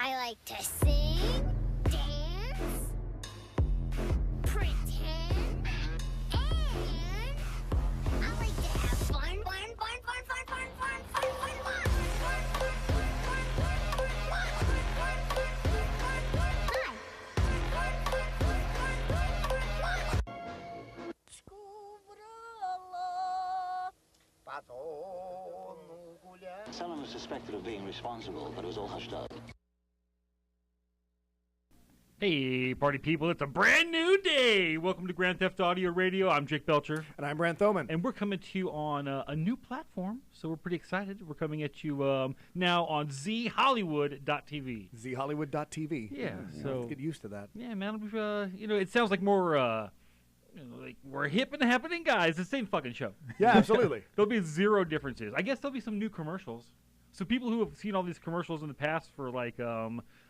I like to sing, dance, pretend, and I like to have fun. Someone was suspected of being responsible, but it was all hushed up. Hey, party people, it's a brand new day! Welcome to Grand Theft Audio Radio. I'm Jake Belcher. And I'm Brant Thoman. And we're coming to you on a new platform, so we're pretty excited. We're coming at you now on zhollywood.tv. zhollywood.tv. Yeah, so... get used to that. Yeah, man, it sounds like more... like we're hip and happening guys. It's the same fucking show. Yeah, absolutely. There'll be zero differences. I guess there'll be some new commercials. So people who have seen all these commercials in the past for like,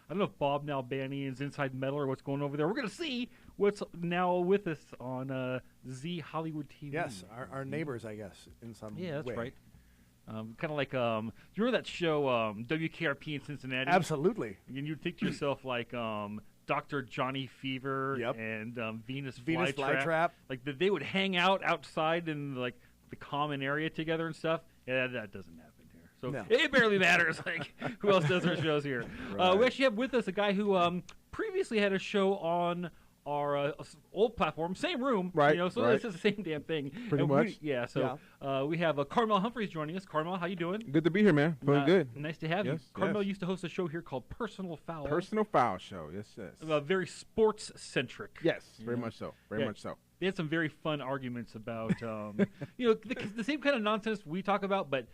I don't know if Bob Nalbanian's Inside Metal or what's going over there. We're going to see what's now with us on Z Hollywood TV. Yes, our neighbors, I guess, in some way. Yeah, that's right. Kind of like, you remember that show WKRP in Cincinnati? Absolutely. And you'd think to yourself like, Dr. Johnny Fever and Venus Flytrap. Like they would hang out outside in like the common area together and stuff. Yeah, that doesn't happen here. So it barely matters. Like who else does our shows here? Right. We actually have with us a guy who previously had a show on our old platform, same room, right? You know, so it's just the same damn thing. Pretty much. We have Karmel Humphrey joining us. Karmel, how you doing? Good to be here, man. Feeling good. Nice to have you. Karmel used to host a show here called Personal Foul. Personal Foul Show, yes. Very sports-centric. Yes, very much so. Very much so. They had some very fun arguments about, the same kind of nonsense we talk about, but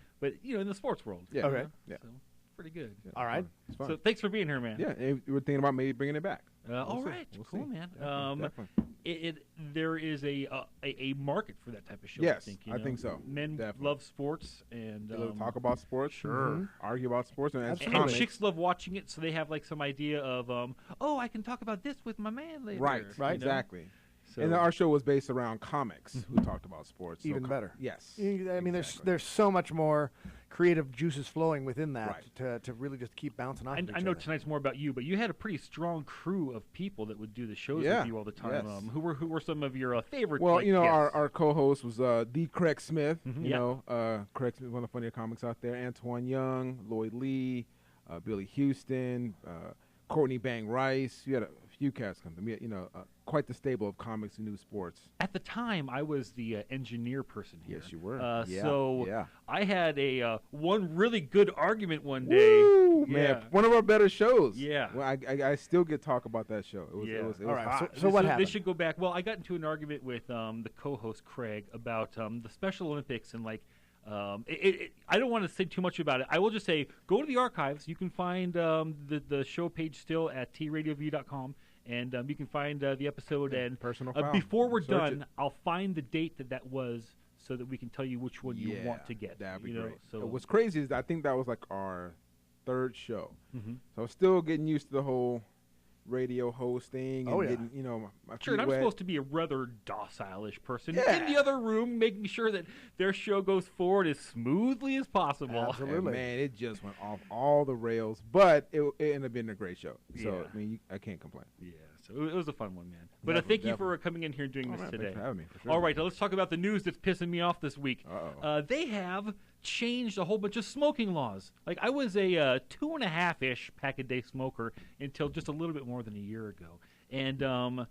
in the sports world. Yeah. Okay. Yeah. So, pretty good. Yeah, all right. It's fun. So thanks for being here, man. Yeah, we were thinking about maybe bringing it back. All right. We'll cool, see. man. Definitely. There is a market for that type of show. Yes, I think so. Men love sports and talk about sports. Sure. Argue about sports and chicks love watching it, so they have like some idea of I can talk about this with my man later. Right. Exactly. So, and our show was based around comics who talked about sports. Even better. Yes. I mean, there's so much more creative juices flowing within that to really just keep bouncing off. I know tonight's more about you, but you had a pretty strong crew of people that would do the shows with you all the time. Yes. Who were some of your favorites? Well, our co-host was the Craig Smith. Craig Smith, one of the funnier comics out there. Antoine Young, Lloyd Lee, Billy Houston, Courtney Bang Rice. You had a few cats come to me. Quite the stable of comics and new sports. At the time, I was the engineer person here. Yes, you were. I had a one really good argument one day. Woo, man, one of our better shows. Yeah. Well, I still get talk about that show. It was all right. hot. So what happened? This should go back. Well, I got into an argument with the co-host Craig about the Special Olympics and like. I don't want to say too much about it. I will just say go to the archives. You can find the show page still at tradioview.com. And you can find the episode. And Personal Foul. Before we're done, I'll find the date that was so that we can tell you which one you want to get. That'd be great. So what's crazy is that I think that was like our third show. Mm-hmm. So I'm still getting used to the whole radio hosting and getting, my Sure, and I'm wet. supposed to be a rather docile-ish person in the other room, making sure that their show goes forward as smoothly as possible. Absolutely. And man, it just went off all the rails, but it ended up being a great show. So, I mean, I can't complain. Yeah, so it was a fun one, man. But thank you for coming in here and doing this today. Thanks for having me. For sure. All right, now let's talk about the news that's pissing me off this week. They have changed a whole bunch of smoking laws. Like, I was a 2.5-ish pack-a-day smoker until just a little bit more than a year ago. And,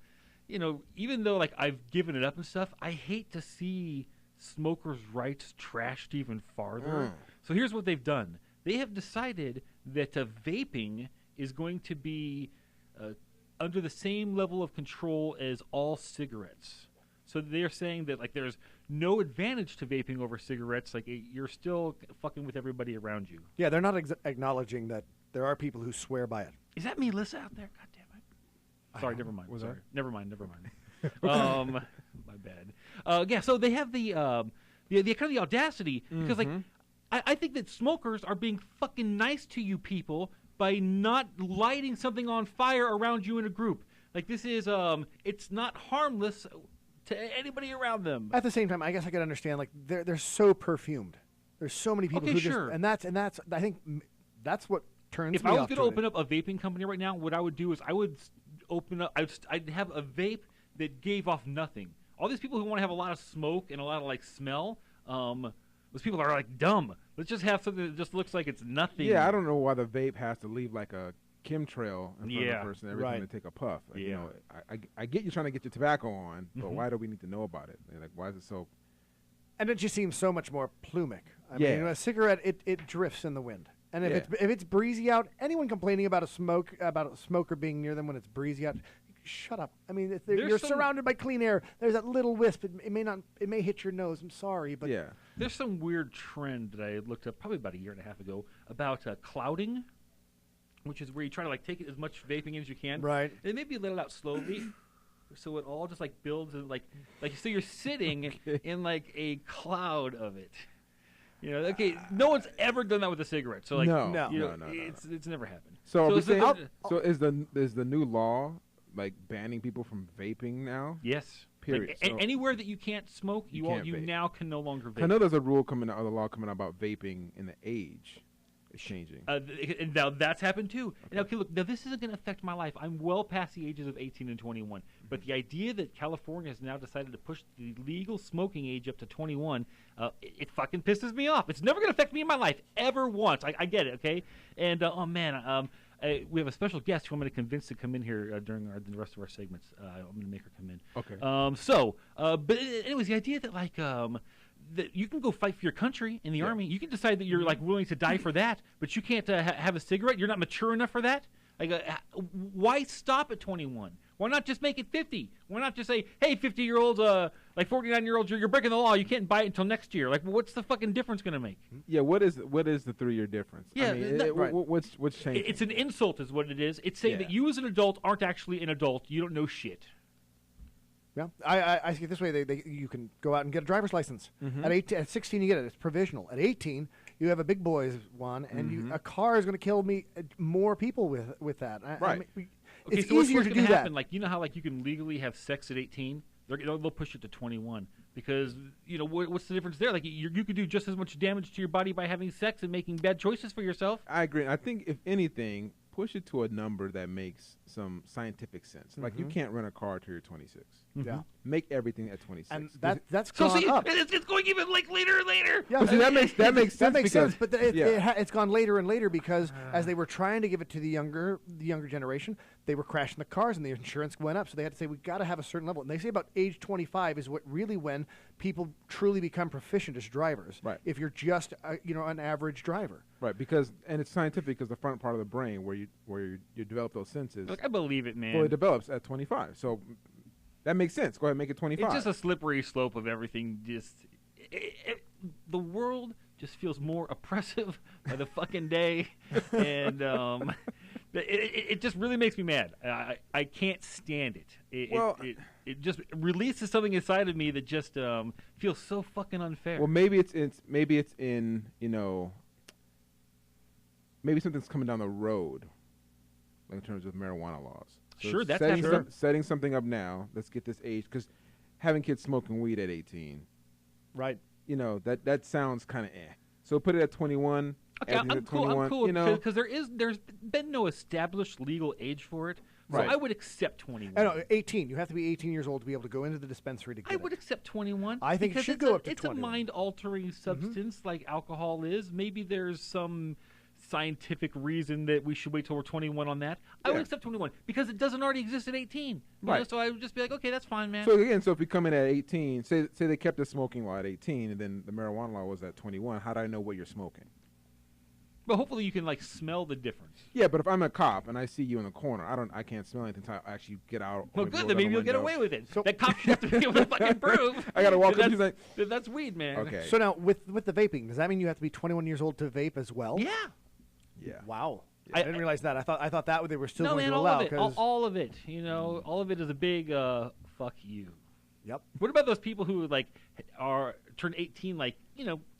even though, like, I've given it up and stuff, I hate to see smokers' rights trashed even farther. So here's what they've done. They have decided that vaping is going to be under the same level of control as all cigarettes. So they're saying that like there's no advantage to vaping over cigarettes. Like you're still fucking with everybody around you. Yeah, they're not acknowledging that there are people who swear by it. Is that Melissa out there? God damn it! Sorry, never mind. Was Sorry, that? never mind. My bad. So they have the kind of the audacity because like I think that smokers are being fucking nice to you people by not lighting something on fire around you in a group. Like this is it's not harmless to anybody around them. At the same time, I guess I could understand. Like they're so perfumed. There's so many people who just and that's I think that's what turns If me I was off going to to it. open up a vaping company right now, what I would do is I would open up. I'd have a vape that gave off nothing. All these people who want to have a lot of smoke and a lot of like smell, those people are like dumb. Let's just have something that just looks like it's nothing. Yeah, I don't know why the vape has to leave like a chemtrail in front of the person every time Right. they take a puff. Like, Yeah. You know, I get you trying to get your tobacco on, but Mhm. why do we need to know about it? Like, why is it so? And it just seems so much more plumic. I Yeah. mean, a cigarette, it drifts in the wind. And if Yeah. it's breezy out, anyone complaining about a smoker being near them when it's breezy out, shut up. I mean, you're some- surrounded by clean air. There's that little wisp. It may hit your nose. I'm sorry, but Yeah. There's some weird trend that I looked up probably about a year and a half ago about clouding, which is where you try to like take as much vaping as you can, Right. and maybe let it out slowly, so it all just like builds and like so you're sitting in like a cloud of it. You know, okay, no one's ever done that with a cigarette, so like No. you know, No. it's never happened. So, are we it's a- saying, so is the new law like banning people from vaping now? yes, Period. Like, So- anywhere that you can't smoke, You you can't vape. now can no longer I vape. know there's a rule coming out, or the law coming out about vaping in the age is changing. And now that's happened too. And okay, look, now this isn't going to affect my life. I'm well past the ages of 18 and 21. But the idea that California has now decided to push the legal smoking age up to 21, it fucking pisses me off. It's never going to affect me in my life ever once. I get it, okay? And oh man, we have a special guest who I'm going to convince to come in here during the rest of our segments. I'm going to make her come in. Okay. But anyways, the idea that like that you can go fight for your country in the army. You can decide that you're like willing to die for that, but you can't have a cigarette. You're not mature enough for that. Like, why stop at 21? Why not just make it 50? Why not just say, hey, 50-year-olds, like 49-year-olds, you're breaking the law. You can't buy it until next year. Like, what's the fucking difference going to make? Yeah, what is the 3-year difference? Yeah, I mean, right. what's changing? It's an insult is what it is. It's saying Yeah. that you as an adult aren't actually an adult. You don't know shit. yeah, I see it this way. You can go out and get a driver's license. At 16, you get it. It's provisional. At 18, you have a big boys one, and a car is going to kill more people with that. Right. Okay, It's so what's easier to gonna do happen? that. Like, you know how like you can legally have sex at 18? They'll push it to 21 because you know what's the difference there? Like you could do just as much damage to your body by having sex and making bad choices for yourself. I agree. I think if anything, push it to a number that makes some scientific sense. Like you can't rent a car till you're 26. Yeah. Make everything at 26. And 'Cause that's So gone see, up. it's going even like later and later. Yeah, But see, that makes sense. That makes because, sense, but it's gone later and later because as they were trying to give it to the younger generation, they were crashing the cars and the insurance went up. So they had to say we got to have a certain level. And they say about age 25 is when people truly become proficient as drivers. Right. If you're just an average driver. Right, because and it's scientific because the front part of the brain where you develop those senses Look, I believe it, man. fully develops at 25. So that makes sense. Go ahead and make it 25. It's just a slippery slope of everything. The world just feels more oppressive by the fucking day, and it just really makes me mad. I can't stand it. It just releases something inside of me that just feels so fucking unfair. Well, maybe it's in maybe something's coming down the road, like in terms of marijuana laws. So Sure, that's setting something up now. Let's get this age because having kids smoking weed at 18, Right. That sounds kind of eh. So put it at 21. Okay, everything's I'm at cool. 21, I'm cool you know? because there's been no established legal age for it, so Right. I would accept 21. I know, 18. You have to be 18 years old to be able to go into the dispensary to get I it. would accept 21. I think it because should it's go a, up to it's 21. a mind-altering substance like alcohol is. Maybe there's some scientific reason that we should wait till we're 21 on that. I would Yeah. accept 21 because it doesn't already exist at 18. You know, Right. so I would just be like, okay, that's fine, man. So again, if you come in at 18, say they kept the smoking law at 18, and then the marijuana law was at 21. How do I know what you're smoking? But hopefully you can like smell the difference. Yeah, but if I'm a cop and I see you in the corner, I can't smell anything until I actually get out. Well, good. Then maybe you'll get away with it. So- That cop should have to be able to fucking prove. I gotta walk that up. He's like, that's weed, man. okay, So now with the vaping, does that mean you have to be 21 years old to vape as well? Yeah. yeah. Wow. I- I didn't realize that. I thought that they were still No, going man, to all allow. of it. All of it. You know, all of it is a big fuck you. Yep. What about those people who like turned 18 like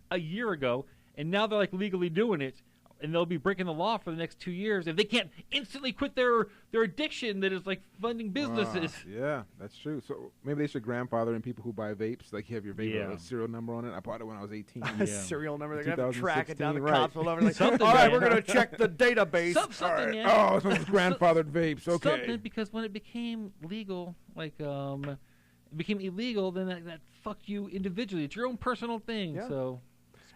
a year ago, and now they're like legally doing it, and they'll be breaking the law for the next 2 years if they can't instantly quit their addiction that is like funding businesses. Yeah, that's true. So maybe they should grandfather in people who buy vapes. Like you have your vape with a serial number on it. I bought it when I was 18. A serial number. They're going to track it down. The right. cops all over. Like, all Something, right, man. we're going to check the database. Something, All right. man. Oh, so it's grandfathered vapes. Okay. Something, because when it became legal, like it became illegal, then that fucked you individually. It's your own personal thing. Yeah. So.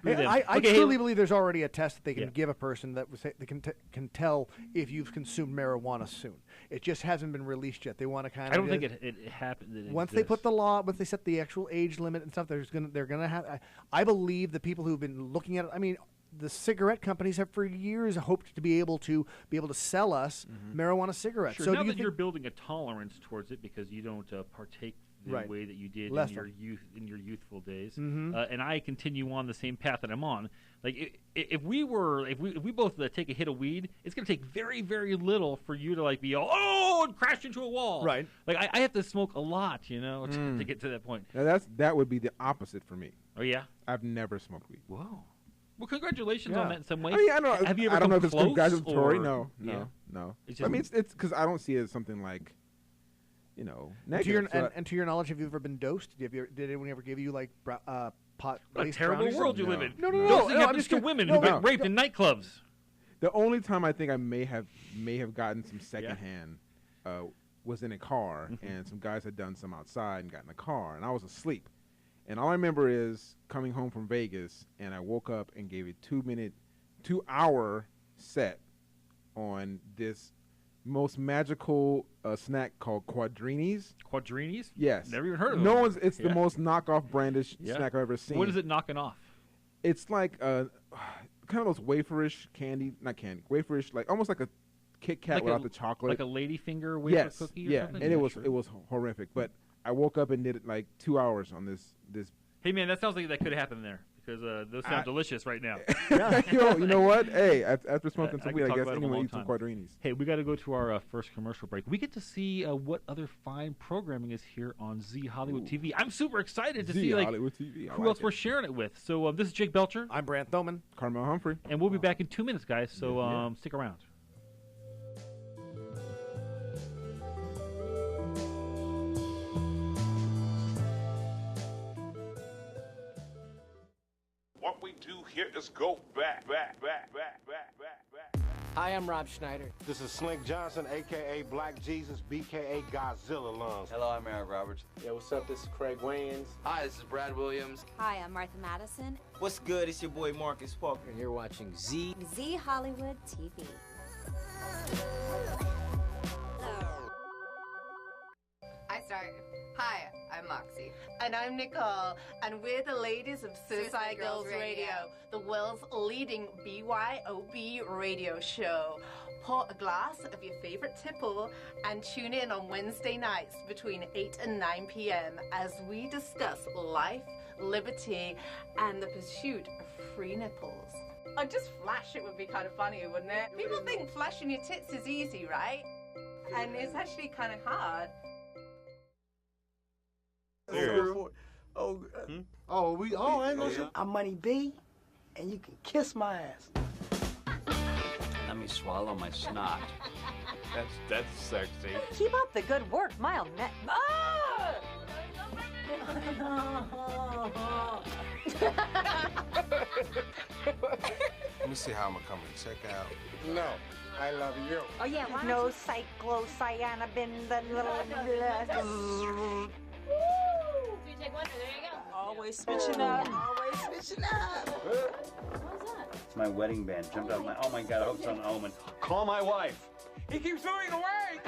Yeah, I truly believe there's already a test that they can give a person that they can tell if you've consumed marijuana soon. It just hasn't been released yet. They want to kind of. I don't think it happened. Once they put the law, once they set the actual age limit and stuff, they're gonna have. I believe the people who've been looking at it. I mean, the cigarette companies have for years hoped to be able to sell us marijuana cigarettes. Sure, So now do you that think you're building a tolerance towards it because you don't partake the way that you did in your youthful days, and I continue on the same path that I'm on. Like if we both take a hit of weed, it's going to take very, very little for you to like be all and crash into a wall. Right. Like I have to smoke a lot, to get to that point. Now that would be the opposite for me. Oh yeah. I've never smoked weed. Whoa. Well, congratulations on that in some way. I mean, I don't know. Have you ever I don't know if come it's close, congratulatory. or- No. It's I mean, just- it's because I don't see it as something like, negative. and to your knowledge, have you ever been dosed? Did anyone ever give you like pot? What a based terrible brownies? world you live in. No. Dosing I'm happens just to kidding. women No, who get no. raped in nightclubs. The only time I think I may have gotten some secondhand was in a car, and some guys had done some outside and got in the car, and I was asleep. And all I remember is coming home from Vegas, and I woke up and gave a 2-hour set on this most magical snack called Quadrinis. Quadrinis? Yes. Never even heard of them. No one's. It's the most knockoff brandish snack I've ever seen. What is it knocking off? It's like kind of those waferish candy, not candy, waferish, like almost like a Kit Kat without the chocolate. Like a ladyfinger wafer cookie or something? And it was horrific. But I woke up and did it like 2 hours on this. Hey, man, that sounds like that could have happened there because those sound delicious right now. you know what? Hey, after smoking some I weed, could I talk guess about it a anyone long eats some time. Quadrinis. Hey, we got to go to our first commercial break. We get to see what other fine programming is here on Z Hollywood TV. I'm super excited to see Hollywood TV. who else we're sharing it with. So this is Jake Belcher. I'm Brant Thoman. Karmel Humphrey. And we'll be back in 2 minutes, guys. So stick around. What we do here is go back. Hi, I'm Rob Schneider. This is Slink Johnson, a.k.a. Black Jesus, b.k.a. Godzilla Lungs. Hello, I'm Eric Roberts. Yeah, what's up? This is Craig Wayans. Hi, this is Brad Williams. Hi, I'm Martha Madison. What's good? It's your boy Marcus Walker. And you're watching Z. Z Hollywood TV. I start. Hi, I'm Moxie. And I'm Nicole, and we're the ladies of Suicide Girls Radio, the world's leading BYOB radio show. Pour a glass of your favorite tipple and tune in on Wednesday nights between 8 and 9 p.m. as we discuss life, liberty, and the pursuit of free nipples. Oh, just flash it would be kind of funny, wouldn't it? People think flashing your tits is easy, right? And it's actually kind of hard. I'm Money B, and you can kiss my ass. Let me swallow my snot. That's sexy. Keep up the good work, mild net. Let me see how I'm gonna come and check out. No, I love you. Oh yeah, why No cyclocyanabin, the little. Always switching up. Always switching up. It's my wedding band. Jumped out my. Oh my God! I hope it's on Omen. Call my wife. He keeps moving away.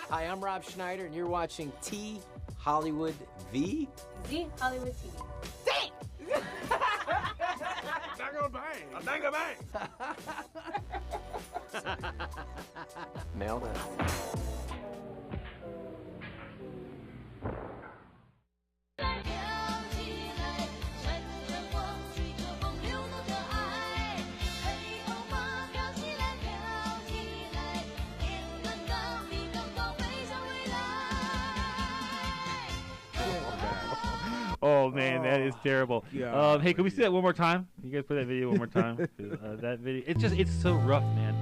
Hi, I'm Rob Schneider, and you're watching T Hollywood V. Z Hollywood TV. Bang, bang. Nailed it. Oh man, that is terrible. Yeah. Hey, can we see that one more time? You guys play that video one more time? That video, it's so rough, man.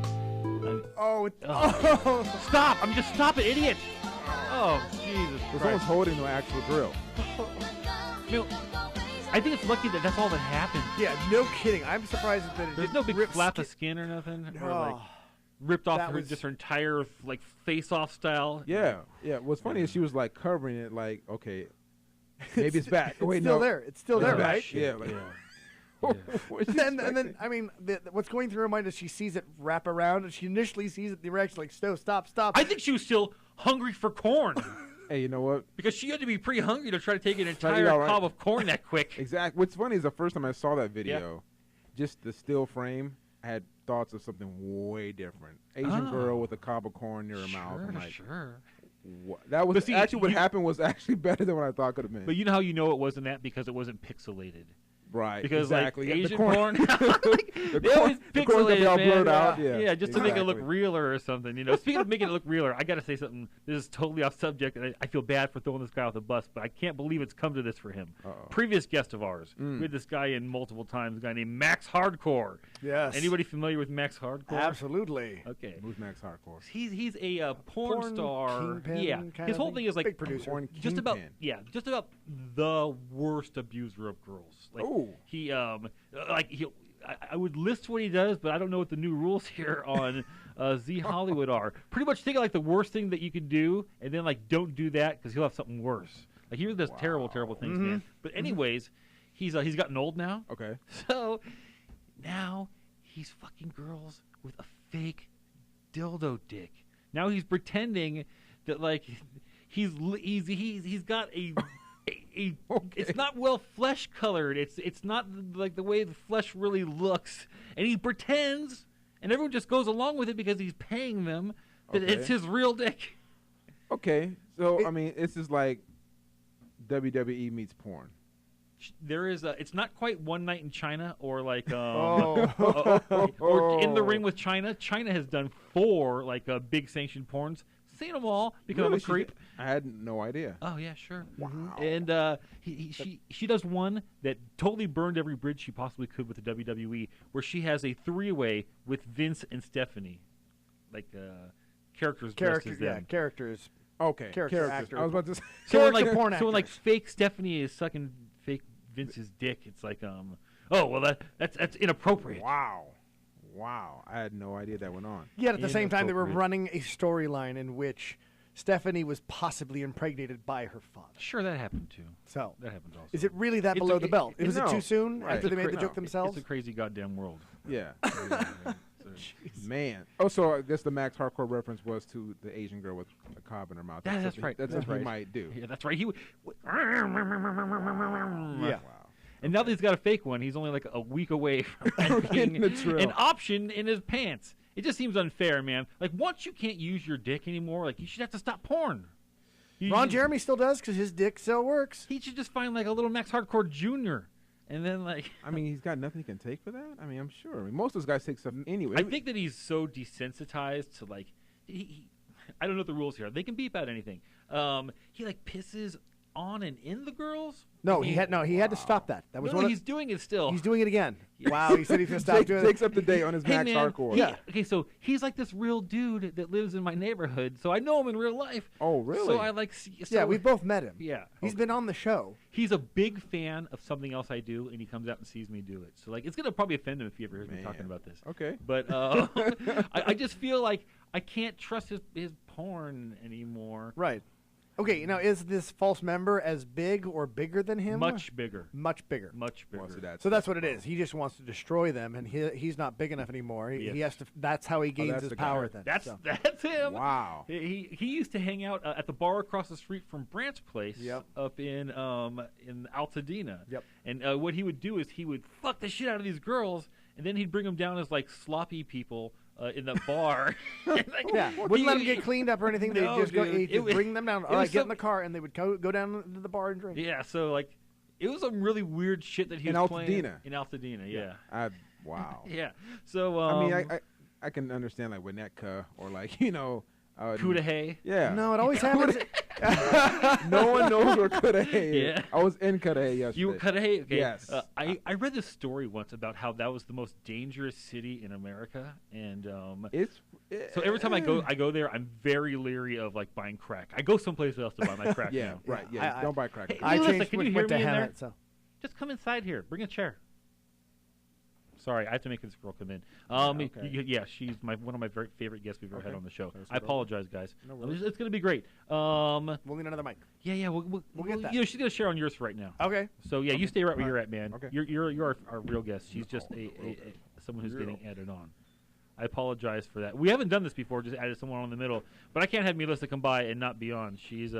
Stop! Stop it, idiot! Oh, Jesus Because Christ. someone's holding the actual drill. I think it's lucky that that's all that happened. Yeah, no kidding. I'm surprised that There's no big flap of skin or nothing, or like ripped off just her entire like face-off style. Yeah. What's funny is she was like covering it, like, okay, maybe it's back. Wait, still no, there. It's still there, right? Yeah. Like, And then, I mean, what's going through her mind is she sees it wrap around, and she initially sees it. The reaction like, stop. I think she was still hungry for corn. Hey, you know what? Because she had to be pretty hungry to try to take an entire right. cob of corn that quick. Exactly. What's funny is the first time I saw that video, just the still frame, I had thoughts of something way different. Asian girl with a cob of corn near her mouth. I'm like, what? That was what happened was actually better than what I thought could have been. But you know how you know it wasn't that? Because it wasn't pixelated. Right. Because exactly. like Yeah, Asian corn, the always pixelated, all man. blurred out. Yeah, just to make it look realer or something. You know. Speaking of making it look realer, I got to say something. This is totally off subject, and I feel bad for throwing this guy off the bus, but I can't believe it's come to this for him. Previous guest of ours, we had this guy in multiple times. A guy named Max Hardcore. Yes. Anybody familiar with Max Hardcore? Absolutely. Okay. Who's Max Hardcore? He's a porn star. Kingpin Yeah. kind His of whole thing is like big producer. just about the worst abuser of girls. Like he I would list what he does, but I don't know what the new rules here on Z Hollywood are. Pretty much think of like the worst thing that you could do, and then like don't do that because he'll have something worse. Like he does terrible things, man. But anyways, he's gotten old now. Okay. So now he's fucking girls with a fake dildo dick. Now he's pretending that like he's got a it's not well flesh colored. It's not like the way the flesh really looks, and he pretends, and everyone just goes along with it because he's paying them that it's his real dick. Okay, so I mean, this is like WWE meets porn. There is it's not quite One Night in China or like or In the Ring with China. China has done 4 like big sanctioned porns. Seen them all because I'm a creep. I had no idea. Oh yeah, sure. Wow. And she does one that totally burned every bridge she possibly could with the WWE, where she has a 3-way with Vince and Stephanie, like characters dressed as them. Yeah, characters. Okay, characters. Actor. I was about to say. So when like fake Stephanie is sucking fake Vince's dick, it's like oh well that's inappropriate. Wow, I had no idea that went on. Yet at the same time, they were running a storyline in which Stephanie was possibly impregnated by her father. Sure, that happened too. So that happened also. Is it really that below the belt? Was it too soon Right. after they made the joke themselves? It's a crazy goddamn world. Yeah. Man. Oh, so I guess the Max Hardcore reference was to the Asian girl with a cob in her mouth. That's right. That's what he might do. Yeah, that's right. He Yeah. And now that he's got a fake one, he's only like a week away from being an option in his pants. It just seems unfair, man. Like, once you can't use your dick anymore, like, you should have to stop porn. Ron Jeremy still does because his dick still works. He should just find, like, a little Max Hardcore Jr. And then, like... I mean, he's got nothing he can take for that? I mean, I'm sure. I mean, most of those guys take stuff anyway. I think that he's so desensitized to, like... I don't know the rules here. They can beep out anything. He, like, pisses on and in the girls? No, he had to stop that. That was he's doing it still. He's doing it again. Wow, he said he's gonna stop doing it. Takes up the day on his Max Hardcore. Yeah. Okay, so he's like this real dude that lives in my neighborhood, so I know him in real life. Oh, really? So I like. Yeah, we've both met him. Yeah, he's been on the show. He's a big fan of something else I do, and he comes out and sees me do it. So like, it's gonna probably offend him if he ever hears me talking about this. Okay. But I just feel like I can't trust his porn anymore. Right. Okay, now is this false member as big or bigger than him? Much bigger. Much bigger. Much bigger. So that's what it is. He just wants to destroy them, and he's not big enough anymore. He has to. That's how he gains his power. Then that's him. Wow. He used to hang out at the bar across the street from Brant's place. Up in Altadena. Yep. And what he would do is he would fuck the shit out of these girls, and then he'd bring them down as like sloppy people. In the bar. Wouldn't let them get cleaned up or anything. They'd just go. He'd just bring them down. All right, get in the car, and they would go down to the bar and drink. Yeah, so like, it was some really weird shit that he was playing in Altadena. Yeah. Wow. Yeah. So I mean, I can understand like Winnetka or like Cudahy. Cudahy. Yeah. No, it always happens. No one knows where Cudahy is. Yeah. I was in Cudahy yesterday. You were Cudahy? Okay. Yes. I read this story once about how that was the most dangerous city in America, and so every time I go there, I'm very leery of like buying crack. I go someplace else to buy my crack. Yeah, now. right. Yeah, don't buy crack. Hey, I Melissa, changed can you went hear to me in there? Hammett, so. Just come inside here. Bring a chair. Sorry, I have to make this girl come in. Okay. She's one of my very favorite guests we've ever had on the show. That's I apologize, guys. No worries. It's going to be great. We'll need another mic. Yeah, we'll get that. She's going to share on yours right now. Okay. So yeah, you stay right where you're at, man. Okay. You're our real guest. She's just someone who's getting added on. I apologize for that. We haven't done this before. Just added someone on the middle, but I can't have Melissa come by and not be on. She's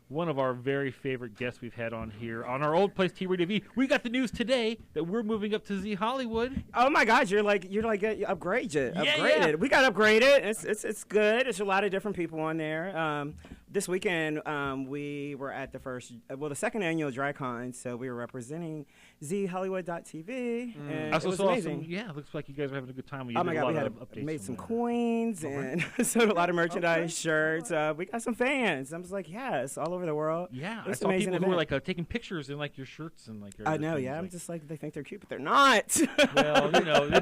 one of our very favorite guests we've had on here on our old place, T-Radio V. We got the news today that we're moving up to Z Hollywood. Oh my God, you're like upgraded. Yeah. We got upgraded. It's good. There's a lot of different people on there. This weekend we were at the second annual DryCon, so we were representing ZHollywood.tv, and it was amazing. It looks like you guys were having a good time. Oh my God, we made some coins and sold a lot of merchandise, shirts. We got some fans. I was like, yes, all over the world. Yeah, I saw people who were like taking pictures in like your shirts and like. I know, yeah. I'm just like, they think they're cute, but they're not. Well,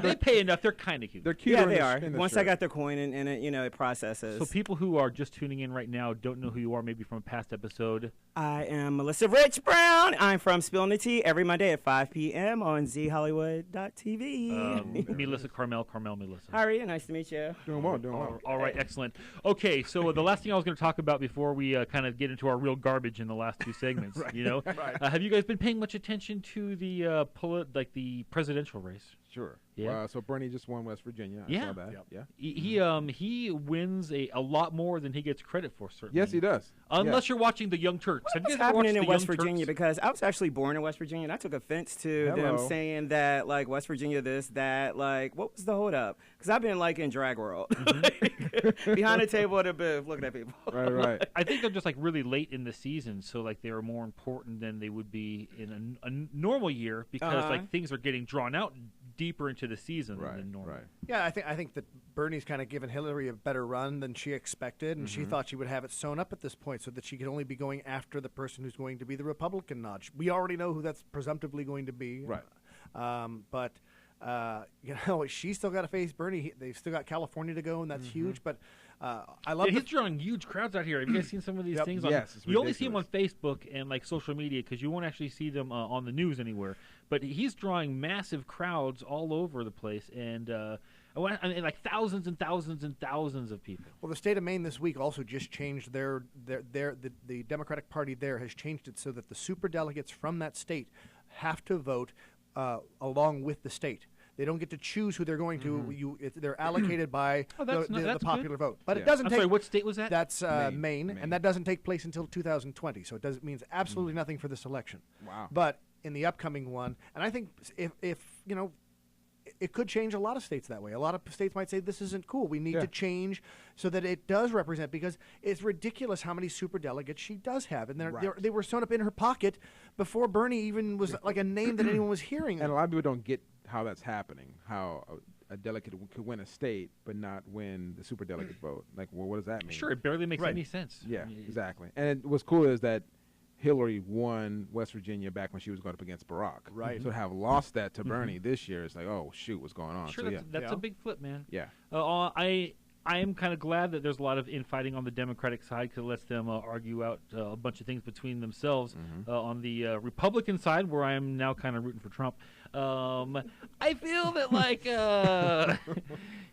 they pay enough. They're kind of cute. They're cute. Yeah, they are. Once I got their coin in it, it processes. So people who are just tuning in right now don't know who you are, maybe from a past episode. I am Melissa Rich Brown. I'm from Spilling the Tea every Monday at 5 p.m. on ZHollywood.tv. Melissa Karmel Melissa. How are you? Nice to meet you. Doing well. All right, excellent. Okay, so the last thing I was going to talk about before we kind of get into our real garbage in the last two segments, Right. Have you guys been paying much attention to the the presidential race? Sure. Yeah. So Bernie just won West Virginia. I saw that. Yep. Yeah. He wins a lot more than he gets credit for. Certainly. Yes, he does. Unless you're watching the Young Turks. What's happening in West Virginia? Because I was actually born in West Virginia, and I took offense to them saying that like West Virginia this, that. Like, what was the hold up? Because I've been like in drag world, behind the table at a booth, looking at people. Right. I think they're just like really late in the season, so like they are more important than they would be in a normal year because like things are getting drawn out deeper into the season than normal. Right. Yeah, I think that Bernie's kind of given Hillary a better run than she expected, and she thought she would have it sewn up at this point so that she could only be going after the person who's going to be the Republican nod. We already know who that's presumptively going to be. Right. But she's still got to face Bernie. They've still got California to go, and that's huge. But I love. He's drawing huge crowds out here. Have you guys seen some of these things? Yes, you only see them on Facebook and like social media because you won't actually see them on the news anywhere. But he's drawing massive crowds all over the place, and like thousands and thousands and thousands of people. Well, the state of Maine this week also just changed the Democratic Party there has changed it so that the superdelegates from that state have to vote along with the state. They don't get to choose who they're going to. They're allocated by the popular vote. But it doesn't take. Sorry, what state was that? That's Maine, and that doesn't take place until 2020. So it means absolutely nothing for this election. Wow. But in the upcoming one, and I think if it could change a lot of states that way. A lot of states might say this isn't cool. We need to change so that it does represent, because it's ridiculous how many superdelegates she does have, and they were sewn up in her pocket before Bernie even was like a name that anyone was hearing. And a lot of people don't get how that's happening. How a delegate could win a state but not win the superdelegate vote. Like, well, what does that mean? Sure, it barely makes any sense. Yeah, exactly. And what's cool is that Hillary won West Virginia back when she was going up against Barack. Right. So to have lost that to Bernie this year, it's like, oh, shoot, what's going on? Sure, that's a big flip, man. Yeah. I am kind of glad that there's a lot of infighting on the Democratic side because it lets them argue out a bunch of things between themselves. On the Republican side, where I am now kind of rooting for Trump, I feel that like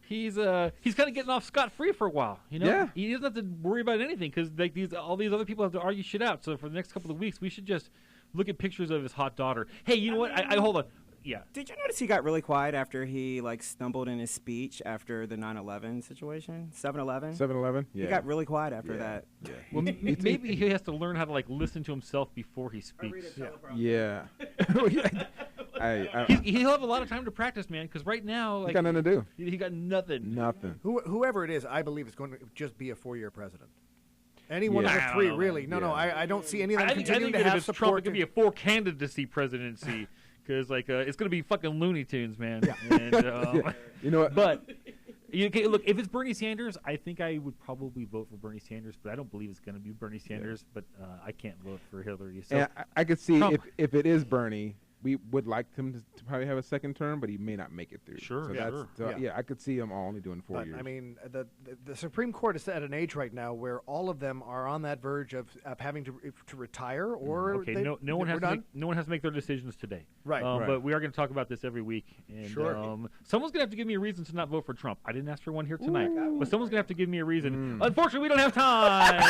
he's kind of getting off scot-free for a while. He doesn't have to worry about anything because like all these other people have to argue shit out. So for the next couple of weeks, we should just look at pictures of his hot daughter. Hey, you know what? I hold on. Yeah. Did you notice he got really quiet after he like stumbled in his speech after the 9/11 situation? 7/11. 7/11. Yeah. He got really quiet after that. Yeah. Well, maybe he has to learn how to like listen to himself before he speaks. Yeah. He'll have a lot of time to practice, man. Because right now, like, he got nothing to do. He got nothing. Nothing. Whoever it is, I believe is going to just be a 4-year president. Any one of the three, really. No, I don't see any of them continuing to have support. Trump, it could be a 4 candidacy presidency. Because like it's gonna be fucking Looney Tunes, man. Yeah. And, you know what? But Look, if it's Bernie Sanders, I think I would probably vote for Bernie Sanders, but I don't believe it's going to be Bernie Sanders. But I can't vote for Hillary. So And I could see if it is Bernie, we would like him to probably have a second term, but he may not make it through. Sure, So I could see him only doing 4 years. I mean, the Supreme Court is at an age right now where all of them are on that verge of having to retire, or no one has to make their decisions today. Right. But we are going to talk about this every week. And, someone's going to have to give me a reason to not vote for Trump. I didn't ask for one here tonight, but someone's going to have to give me a reason. Unfortunately, we don't have time.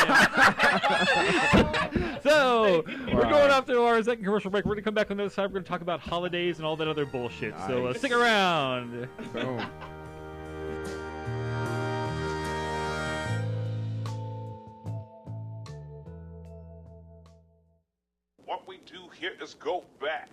So we're going off to our second commercial break. We're going to come back on the other side. We're going to talk about holidays and all that other bullshit. Nice. So stick around. Boom. What we do here is go back.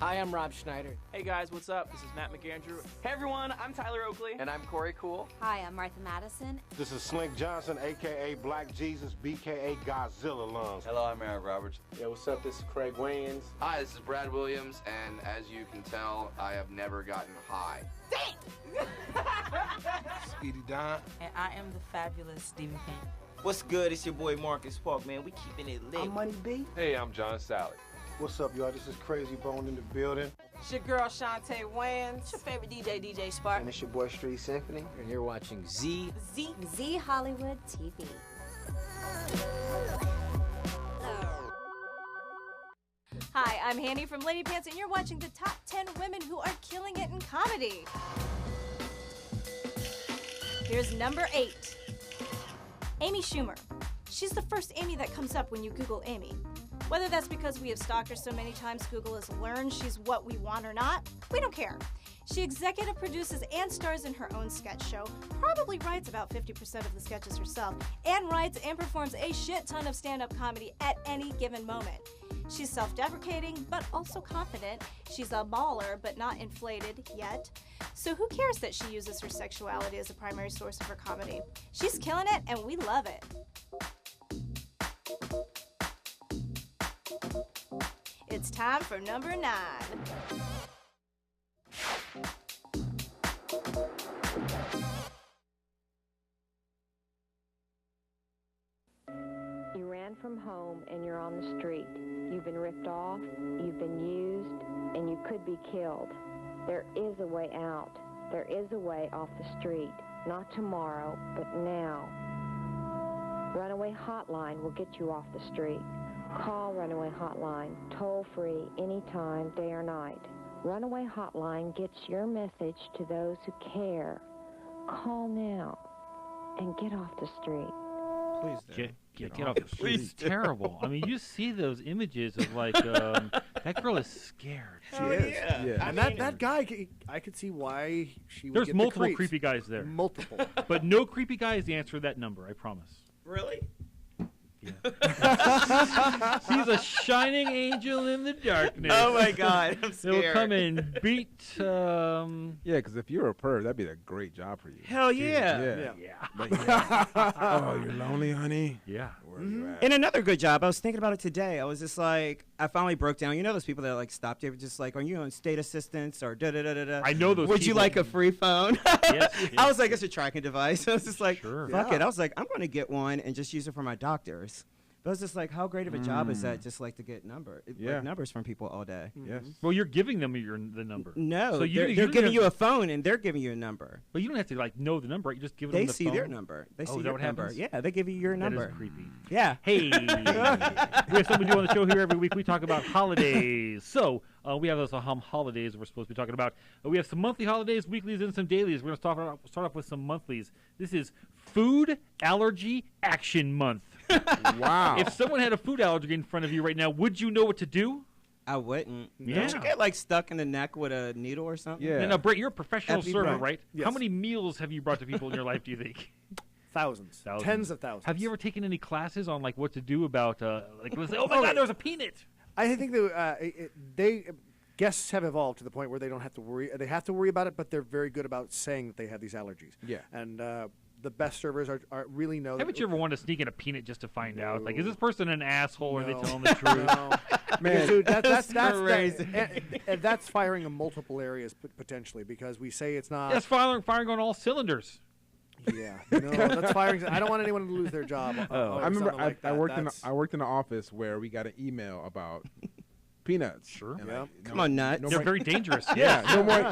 Hi, I'm Rob Schneider. Hey guys, what's up? This is Matt McAndrew. Hey everyone, I'm Tyler Oakley. And I'm Corey Cool. Hi, I'm Martha Madison. This is Slink Johnson, a.k.a. Black Jesus, b.k.a. Godzilla lungs. Hello, I'm Eric Roberts. Yeah, what's up? This is Craig Wayans. Hi, this is Brad Williams, and as you can tell, I have never gotten high. Speedy Don. And I am the fabulous Stephen King. What's good? It's your boy Marcus Park, man. We keeping it lit. I'm Money B. Hey, I'm John Sally. What's up, y'all? This is Crazy Bone in the building. It's your girl Shantae Wayans. It's your favorite DJ Spark. And it's your boy Street Symphony. And you're watching Z Hollywood TV. Hi, I'm Handy from Lady Pants, and you're watching the top 10 women who are killing it in comedy. Here's number 8. Amy Schumer. She's the first Amy that comes up when you Google Amy. Whether that's because we have stalked her so many times Google has learned she's what we want or not, we don't care. She executive produces and stars in her own sketch show, probably writes about 50% of the sketches herself, and writes and performs a shit ton of stand-up comedy at any given moment. She's self-deprecating, but also confident. She's a baller, but not inflated yet. So who cares that she uses her sexuality as a primary source of her comedy? She's killing it, and we love it. It's time for number 9. You ran from home and you're on the street. You've been ripped off, you've been used, and you could be killed. There is a way out. There is a way off the street. Not tomorrow, but now. Runaway Hotline will get you off the street. Call Runaway Hotline, toll-free, anytime, day or night. Runaway Hotline gets your message to those who care. Call now and get off the street. Please, get off the street. It's terrible. I mean, you see those images of like that girl is scared. She is. Yeah. And that guy, I could see why she would There's get multiple the creepy guys there. Multiple. But no creepy guy is the answer to that number, I promise. Really? Yeah. He's a shining angel in the darkness. Oh my God, I'm scared. He'll come and beat. Yeah, because if you're a perv, that'd be a great job for you. Hell yeah. Oh, you're lonely, honey? Yeah. Where are you at? And another good job. I was thinking about it today. I was just like, I finally broke down. You know those people that like stopped you, just like, are you on state assistance or da da da da da? I know those. Would you like a free phone? Yes. I was like, it's a tracking device. I was just like, Sure. fuck it. I was like, I'm going to get one and just use it for my doctors. But I was just like, how great of a job is that? Just like to get numbers from people all day. Yes. Well, you're giving them the number. No, So they're giving you a phone and they're giving you a number. But you don't have to like know the number. You just give them They the see phone. their number. They see is that your what number. happens? Yeah, they give you your number. That is creepy. Yeah. Hey, we have something we do on the show here every week. We talk about holidays. So we have those holidays we're supposed to be talking about. We have some monthly holidays, weeklies, and some dailies. We're going to start off with some monthlies. This is Food Allergy Action Month. Wow. If someone had a food allergy in front of you right now, would you know what to do? I wouldn't. Yeah. Don't you get like stuck in the neck with a needle or something? Yeah. Now, Brett, you're a professional Epi- server, right. right? Yes. How many meals have you brought to people in your life, do you think? Thousands. Tens of thousands. Have you ever taken any classes on like what to do about like let's say, oh my God, there was a peanut? I think that guests have evolved to the point where they don't have to worry. They have to worry about it, but they're very good about saying that they have these allergies. Yeah. And the best servers are really know. Haven't you ever wanted to sneak in a peanut just to find out? Like, is this person an asshole or are they No. telling the truth? No. Man, dude, that's crazy. and that's firing in multiple areas potentially because we say it's not. That's firing on all cylinders. Yeah, no, that's firing. I don't want anyone to lose their job. I remember I worked in an office where we got an email about peanuts. Sure. Yeah. Come on, nuts. They're very dangerous. Yeah,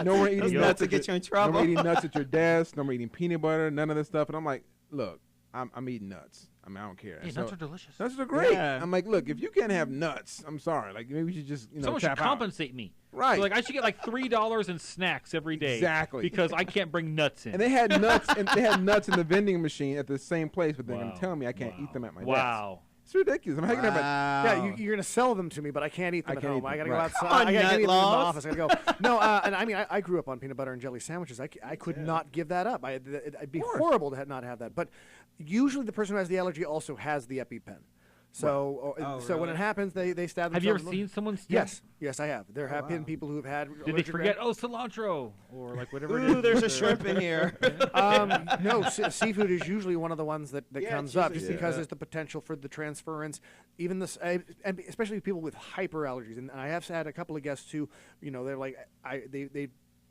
no more eating nuts to get you in trouble. No more eating nuts at your desk. No more eating peanut butter. None of this stuff. And I'm like, look, I'm eating nuts. I mean, I don't care. Hey, nuts are delicious. Nuts are great. Yeah. I'm like, look, if you can't have nuts, I'm sorry. Like maybe we should just Someone should tap out. compensate me. Right. So, like I should get like $3 in snacks every day. Exactly. Because I can't bring nuts in. And they had nuts, and they had nuts in the vending machine at the same place, but they're Wow. gonna tell me I can't eat them at my desk. Wow. It's ridiculous. I'm hanging out. Yeah, you're going to sell them to me, but I can't eat them I at can't home. eat I got to them, go right. outside. I got to eat them in the laws. office. I got to go. No, and I mean, I grew up on peanut butter and jelly sandwiches. I could not give that up. It'd be horrible to not have that. But usually the person who has the allergy also has the EpiPen. So, so when it happens, they stab themselves. Have you ever in the- seen someone stab? Yes, I have. There have been people who have had. Did they allergic forget? reactions. Oh, cilantro or like whatever. Ooh, it is. there's a shrimp in here. No, seafood is usually one of the ones that Yeah, comes it's up, just usually- because there's the potential for the transference. Even this, and especially people with hyperallergies. And I have had a couple of guests who, they're like, they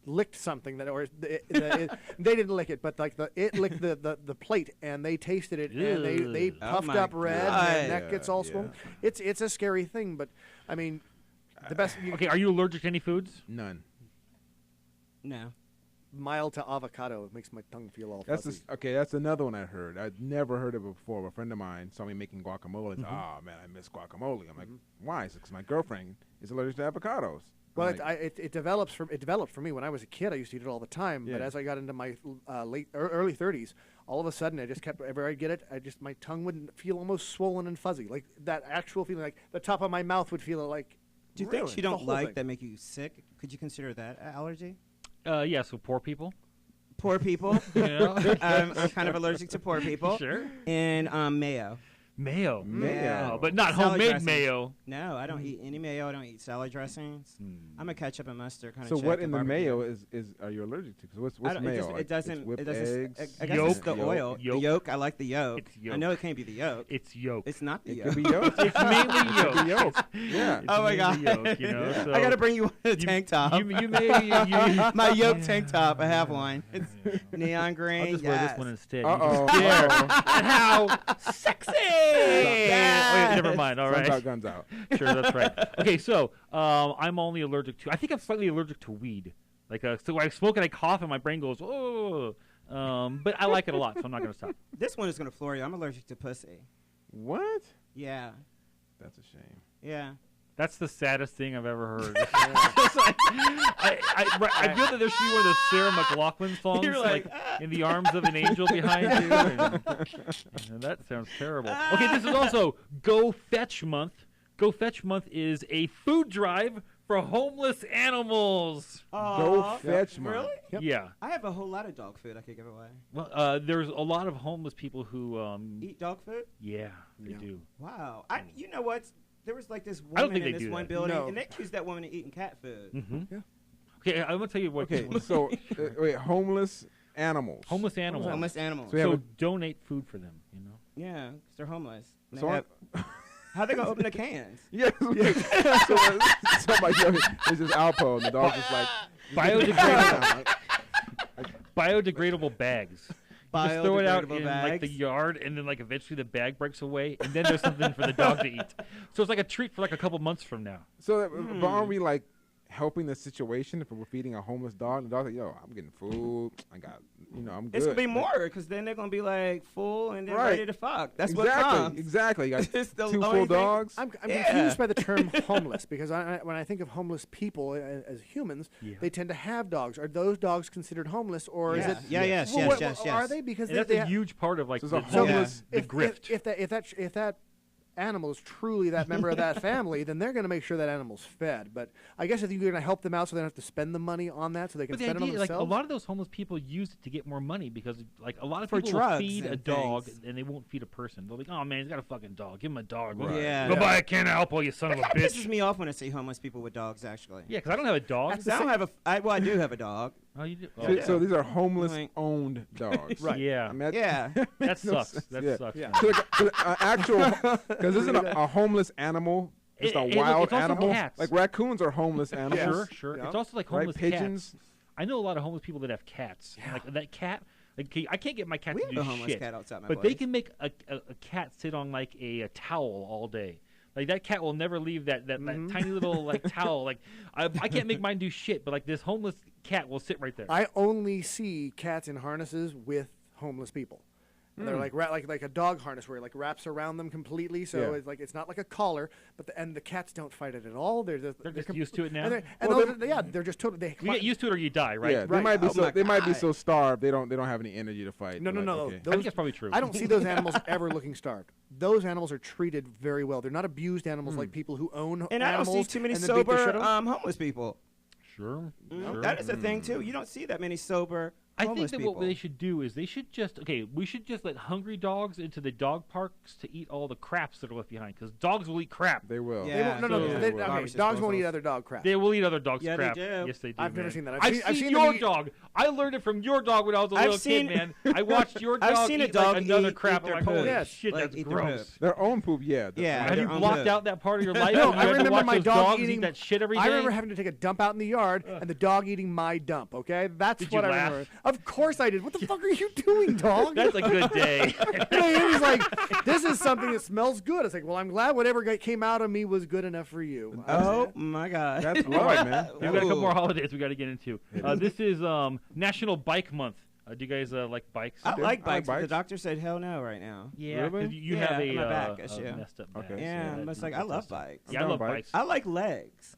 licked something that, or they didn't lick it, but like it licked the plate, and they tasted it, and they puffed up red, and their neck gets all swollen. It's a scary thing, but I mean, the best. Okay, are you allergic to any foods? None. No. Mild to avocado. It makes my tongue feel all That's fuzzy. that's another one I heard. I'd never heard of it before. A friend of mine saw me making guacamole. Oh man, I miss guacamole. I'm like, why? It's because my girlfriend is allergic to avocados. Well, I'm like, it developed for me when I was a kid. I used to eat it all the time, but Yeah. as I got into my early 30s, all of a sudden I just kept. Whenever I get it, my tongue would feel almost swollen and fuzzy, like that actual feeling, like the top of my mouth would feel like. Do you really, think you the don't whole like thing. that make you sick? Could you consider that an allergy? Yeah, so poor people. Poor people. Yeah. I'm kind of allergic to poor people. Sure. And mayo. Mayo. Mayo. But not Salad homemade dressing. mayo. No, I don't eat any mayo. I don't eat salad dressings. I'm a ketchup and mustard kind of. so chick what to in the barbecue. mayo is are you allergic to? 'Cause what's I don't- mayo? It doesn't. It's whipped it doesn't. eggs. I guess Yolk. it's the oil. Yolk. The yolk. I like the yolk. It's yolk. I know it can't be the yolk. It's yolk. It's not the It yolk. could be yolk. It's mainly It could be yolk. yolk. Yeah. It's Oh my mainly god! Yolk, so I gotta bring you a tank top. You may. My yolk tank top. I have one. It's neon green. I'll just wear this one instead. You Uh-oh. just stare Uh-oh. at how sexy. Oh, wait, never mind. All right. Guns out, guns out. Sure, that's right. Okay, so I'm only allergic to. I think I'm slightly allergic to weed. Like, so when I smoke and I cough, and my brain goes, oh. But I like it a lot, so I'm not gonna stop. This one is gonna floor you. I'm allergic to pussy. What? Yeah. That's a shame. Yeah. That's the saddest thing I've ever heard. It's like, I feel that there should be one of those Sarah McLachlan songs, You're like "In the Arms of an Angel" behind you. And that sounds terrible. Okay, this is also Go Fetch Month. Go Fetch Month is a food drive for homeless animals. Go Fetch Month. Really? Yep. Yeah. I have a whole lot of dog food I could give away. Well, there's a lot of homeless people who Eat dog food? Yeah, they do. Wow. You know what? There was like this I don't woman think in they this do one that. building, No. and they accused that woman of eating cat food. Mm-hmm. Yeah. Okay, I'm gonna tell you what. Okay, so wait, homeless animals. Homeless animals. Homeless animals. So we have So a- donate food for them. You know. Yeah, 'cause they're homeless. And So they have- how they gonna open the cans? Yes. so somebody there's this Alpo, and the dog's just like Biodegradable. Biodegradable bags. You just throw it out Biodegradable in like the bags. yard, and then like eventually the bag breaks away, and then there's something for the dog to eat. So it's like a treat for like a couple months from now. So, but aren't we like helping the situation if we're feeding a homeless dog? And the dog's like, yo, I'm getting food. I got, I'm good. It's gonna be more because then they're gonna be like full and then Right. ready to fuck. That's exactly, what comes. exactly. You got It's the two only full thing- dogs. I'm Yeah. confused by the term homeless because when I think of homeless people as humans, Yeah. they tend to have dogs. Are those dogs considered homeless, or is it? Yes, Well, yes. Are they? Because And they, that's they a huge part of like So the, it's a homeless- the if, grift. if that animal is truly that member of that family, then they're going to make sure that animal's fed. But I guess if you're going to help them out, so they don't have to spend the money on that, so they can But the spend it on idea, like a themselves. lot of those homeless people use it to get more money because, like, a lot of For people will drugs feed a and dog things. and they won't feed a person. They'll be, oh man, he's got a fucking dog. Give him a dog. Right. Yeah. Go buy a can of Alpo, you son of a That pisses bitch. me off when I see homeless people with dogs. Actually. Yeah, because I don't have a dog. I don't have a. Well, I do have a dog. Oh, you do? So these are homeless-owned dogs. Right. Yeah. I mean, That sucks. That sucks. Yeah. So actual, because this isn't a homeless animal. It's a wild it's also animal. cats. Like raccoons are homeless animals. Sure. Yeah. It's also like homeless pigeons. cats. I know a lot of homeless people that have cats. Yeah. Like that cat. Like I can't get my cat We to have do a homeless shit. cat outside my but they place. can make a cat sit on like a towel all day. Like that cat will never leave that tiny little like towel. Like I can't make mine do shit, but like this homeless cat will sit right there. I only see cats in harnesses with homeless people. And they're like a dog harness where it like wraps around them completely, so it's like it's not like a collar, but the cats don't fight it at all. They're just used to it now. They're just totally. You get used to it or you die, right? Yeah, they might be they might be so starved they don't have any energy to fight. No. Okay. I think that's probably true. I don't see those animals ever looking starved. Those animals are treated very well. They're not abused animals like people who own And I don't animals. see too many and then beat the shit sober out of them. homeless people. Sure. That is a thing too. You don't see that many sober I think homeless that people. what they should do is we should just let hungry dogs into the dog parks to eat all the craps that are left behind, because dogs will eat crap. They will. Yeah. Dogs won't eat other dog crap. They will eat other dogs' Yeah, they crap. do. Yes, they do. I've never man. seen that. I've seen your dog. I learned it from your dog when I was a little kid, man. I watched your dog I've seen a eat dog like another eat crap. their I'm like, poop. holy shit, Like, that's eat their gross. poop. Their own poop, yeah. Yeah. Have you their own blocked poop. out that part of your life? No, when you I had to remember watch my those dog dogs eating eat that shit every day. I remember having to take a dump out in the yard and the dog eating my dump. Okay, that's Did what you I laugh? remember. Of course I did. What the fuck are you doing, dog? That's a good day. He was like, "This is something that smells good." I was like, "Well, I'm glad whatever came out of me was good enough for you." Oh my God. That's right, man. We've got a couple more holidays we got to get into. This is National Bike Month. Do you guys like bikes? I like bikes, but bikes. the doctor said hell no right now. Yeah, 'cause Really? you Yeah, have a my back issue. messed up back. Okay. Yeah, so I'm that just like, makes I love sense. bikes. Yeah, I love bikes. I like legs.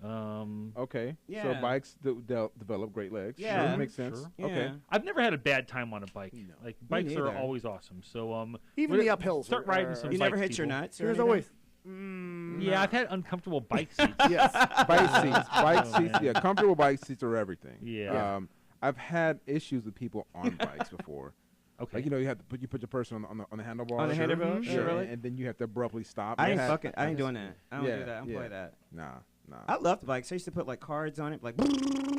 Okay. Yeah. So bikes develop great legs. Yeah. Sure, makes sense. Sure. Yeah. Okay. I've never had a bad time on a bike. Like bikes are neither. always awesome. So Even the uphills start are- riding some You bikes, never hit your people. nuts? or There's anything? always. Yeah, I've had uncomfortable bike seats. Yes. Bike seats. Bike Oh, seats. man. Yeah, comfortable bike seats are everything. Yeah. I've had issues with people on bikes before. Okay. Like, you know, you have to put your person on the handlebar. On the handlebar? Yeah, Sure, really? and then you have to abruptly stop. I I've had- ain't doing that. I don't Yeah, do that. I don't yeah. play that. Nah. I loved bikes. I used to put like cards on it, like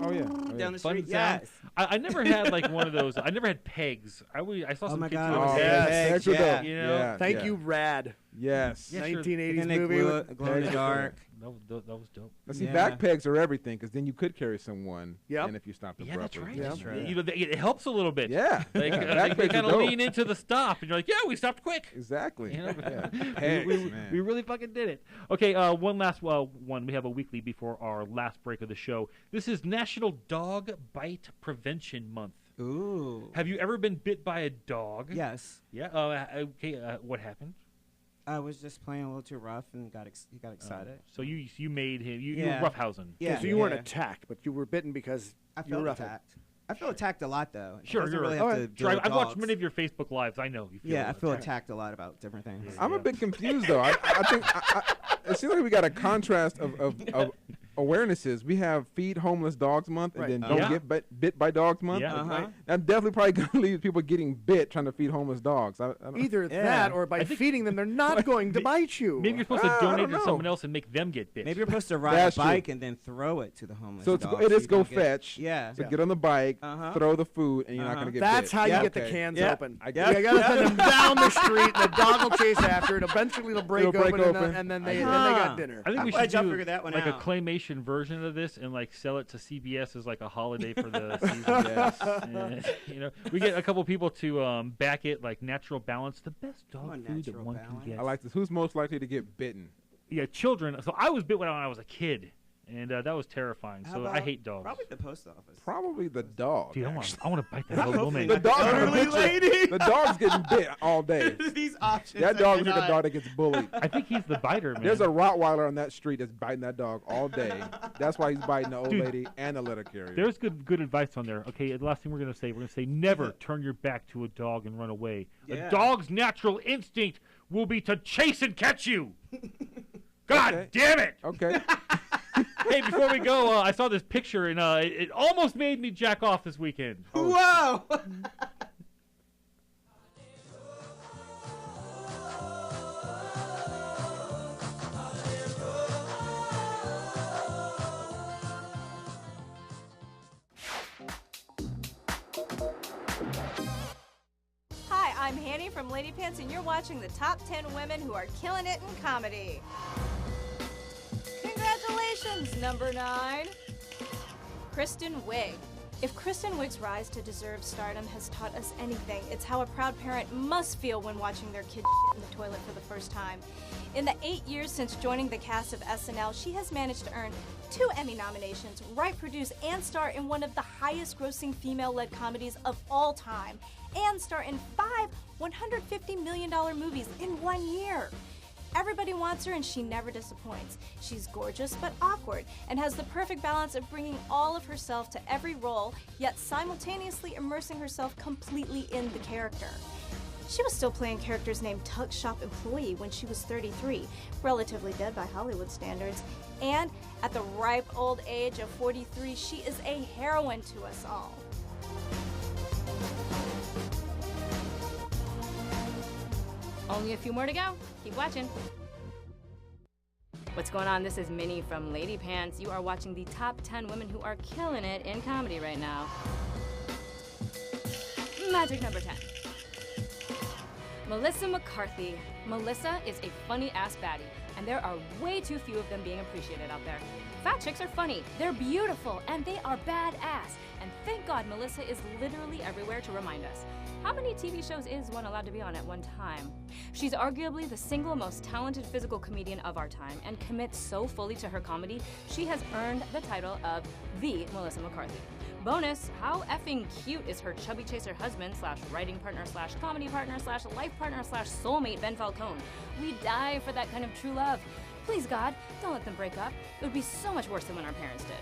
Oh yeah. down the Fun street. sound. Yes. I never had like one of those. I never had pegs. I saw Oh some my kids God, do I was pegs. yes. pegs, Pegs are yeah. dope. You know? Yeah, Thank yeah. you, Rad. Yes. Yeah, sure. 1980s And they movie. glow in the dark. That was dope. Now, see, Yeah. back pegs are everything, because then you could carry someone. Yep. And if you stopped Yeah, that's abruptly. right. That's right. You know, it helps a little bit. Yeah. Like, Yeah, they back pegs kind are of dope. lean into the stop, and you're like, yeah, we stopped quick. Exactly. You know? Yeah. Pegs, man. We really fucking did it. Okay, one last one. We have a weekly before our last break of the show. This is National Dog Bite Prevention Month. Ooh. Have you ever been bit by a dog? Yes. Yeah. Okay. What happened? I was just playing a little too rough and he got excited. So you made him. You Yeah. were roughhousing. Yeah. Okay, so you weren't attacked, but you were bitten because I you were felt rough. attacked. I feel attacked a lot though. It Sure. doesn't You're really right. have to Sure, deal with I've watched dogs. many of your Facebook lives. I know you feel. Yeah, I feel attacked. attacked a lot about different things. I'm a bit confused though. I think it seems like we got a contrast of awarenesses. We have Feed Homeless Dogs Month, and Right. then Don't Yeah. Get Bit by Dogs Month. Yeah. Uh-huh. I'm definitely probably going to leave people getting bit trying to feed homeless dogs. I don't, Either Yeah. that or by feeding them, they're not going to bite you. Maybe you're supposed to I donate don't to know. someone else and make them get bit. Maybe you're supposed to ride That's a true. bike and then throw it to the homeless So dog. it is you go don't get- fetch. Yeah. So get on the bike, Uh-huh. throw the food, and you're not going to get That's bit. how you Yeah. get the Okay. cans Yeah. open. I You get it. gotta send them down the street. The dog will chase after it. Eventually, it'll break, It'll break open, open. and then they Uh-huh. got dinner. I think I'm we glad should y'all do figured that one like out. a claymation version of this and like sell it to CBS as like a holiday for the season. Yes. And, you know, we get a couple people to back it, like Natural Balance, the best dog on, food that Natural one Balance. can get. I like this. Who's most likely to get bitten? Yeah, children. So I was bit when I was a kid, and that was terrifying. How So I about hate dogs. Probably the post office. Probably the dog. Dude, I actually. want to bite that little woman. The dog's gonna Elderly bit you. lady. The dog's getting bit all day. These options. That I dog's like a cannot- dog that gets bullied. I think he's the biter, man. There's a Rottweiler on that street that's biting that dog all day. That's why he's biting the old Dude, lady and the letter carrier. There's good advice on there. Okay, the last thing we're gonna say never turn your back to a dog and run away. Yeah. A dog's natural instinct will be to chase and catch you. God Okay. damn it! Okay. Hey, before we go, I saw this picture and it almost made me jack off this weekend. Whoa! I'm Hanny from Lady Pants, and you're watching the top 10 women who are killing it in comedy. Congratulations, number 9. Kristen Wiig. If Kristen Wiig's rise to deserved stardom has taught us anything, it's how a proud parent must feel when watching their kid shit in the toilet for the first time. In the 8 years since joining the cast of SNL, she has managed to earn 2 Emmy nominations, write, produce, and star in one of the highest-grossing female-led comedies of all time, and star in 5 $150 million movies in 1 year. Everybody wants her, and she never disappoints. She's gorgeous but awkward, and has the perfect balance of bringing all of herself to every role, yet simultaneously immersing herself completely in the character. She was still playing characters named Tuck Shop Employee when she was 33, relatively dead by Hollywood standards, and at the ripe old age of 43, she is a heroine to us all. Only a few more to go. Keep watching. What's going on? This is Minnie from Lady Pants. You are watching the top 10 women who are killing it in comedy right now. Magic number 10. Melissa McCarthy. Melissa is a funny-ass baddie, and there are way too few of them being appreciated out there. Fat chicks are funny, they're beautiful, and they are badass. And thank God Melissa is literally everywhere to remind us. How many TV shows is one allowed to be on at one time? She's arguably the single most talented physical comedian of our time and commits so fully to her comedy, she has earned the title of the Melissa McCarthy. Bonus, how effing cute is her chubby chaser husband / writing partner / comedy partner / life partner / soulmate Ben Falcone. We die for that kind of true love. Please God, don't let them break up. It would be so much worse than when our parents did.